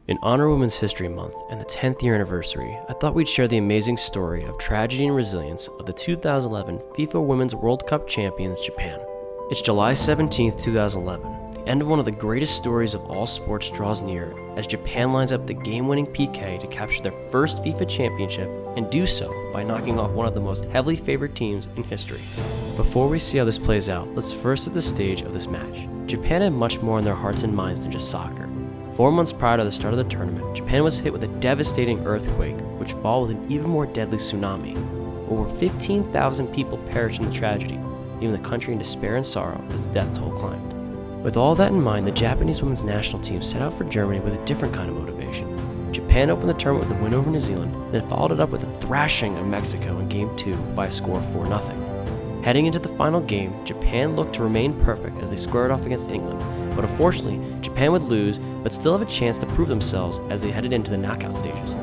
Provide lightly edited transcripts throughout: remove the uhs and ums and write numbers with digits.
In honor of Women's History Month and the 10th year anniversary, I thought we'd share the amazing story of tragedy and resilience of the 2011 FIFA Women's World Cup champions, Japan. It's July 17, 2011. The end of one of the greatest stories of all sports draws near as Japan lines up the game-winning PK to capture their first FIFA championship and do so by knocking off one of the most heavily favored teams in history. Before we see how this plays out, let's first set the stage of this match. Japan had much more on their hearts and minds than just soccer. 4 months prior to the start of the tournament, Japan was hit with a devastating earthquake, which followed an even more deadly tsunami. Over 15,000 people perished in the tragedy, leaving the country in despair and sorrow as the death toll climbed. With all that in mind, the Japanese women's national team set out for Germany with a different kind of motivation. Japan opened the tournament with a win over New Zealand, then followed it up with a thrashing of Mexico in Game 2 by a score of 4-0. Heading into the final game, Japan looked to remain perfect as they squared off against England, but unfortunately, Japan would lose, but still have a chance to prove themselves as they headed into the knockout stages.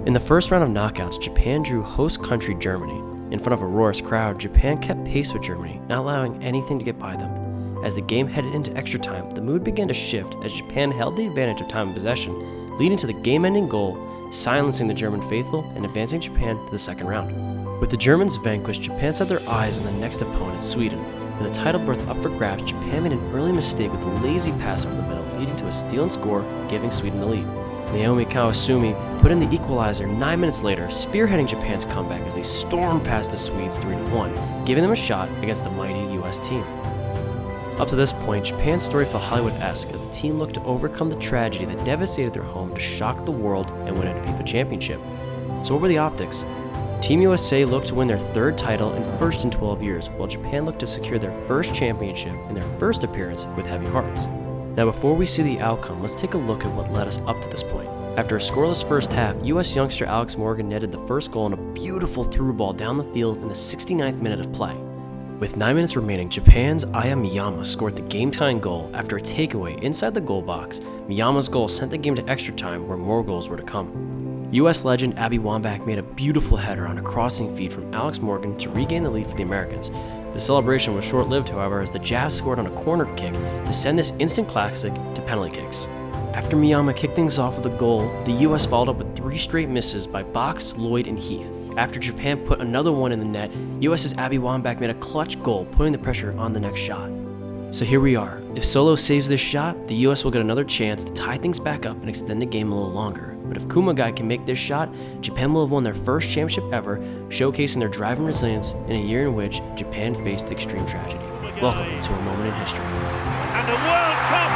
In the first round of knockouts, Japan drew host country Germany. In front of a roarous crowd, Japan kept pace with Germany, not allowing anything to get by them. As the game headed into extra time, the mood began to shift as Japan held the advantage of time and possession, leading to the game-ending goal, silencing the German faithful and advancing Japan to the second round. With the Germans vanquished, Japan set their eyes on the next opponent, Sweden. With a title berth up for grabs, Japan made an early mistake with a lazy pass over the middle, leading to a steal and score, giving Sweden the lead. Naomi Kawasumi put in the equalizer 9 minutes later, spearheading Japan's comeback as they stormed past the Swedes 3-1, giving them a shot against the mighty US team. Up to this point, Japan's story felt Hollywood-esque as the team looked to overcome the tragedy that devastated their home to shock the world and win a FIFA championship. So what were the optics? Team USA looked to win their third title and first in 12 years, while Japan looked to secure their first championship in their first appearance with heavy hearts. Now before we see the outcome, let's take a look at what led us up to this point. After a scoreless first half, US youngster Alex Morgan netted the first goal on a beautiful through ball down the field in the 69th minute of play. With 9 minutes remaining, Japan's Aya Miyama scored the game-tying goal after a takeaway inside the goal box. Miyama's goal sent the game to extra time where more goals were to come. US legend Abby Wambach made a beautiful header on a crossing feed from Alex Morgan to regain the lead for the Americans. The celebration was short-lived, however, as the Jazz scored on a corner kick to send this instant classic to penalty kicks. After Miyama kicked things off with a goal, the US followed up with 3 straight misses by Box, Lloyd, and Heath. After Japan put another one in the net, US's Abby Wambach made a clutch goal, putting the pressure on the next shot. So here we are. If Solo saves this shot, the US will get another chance to tie things back up and extend the game a little longer. But if Kumagai can make this shot, Japan will have won their first championship ever, showcasing their drive and resilience in a year in which Japan faced extreme tragedy. Welcome to a moment in history. And the World Cup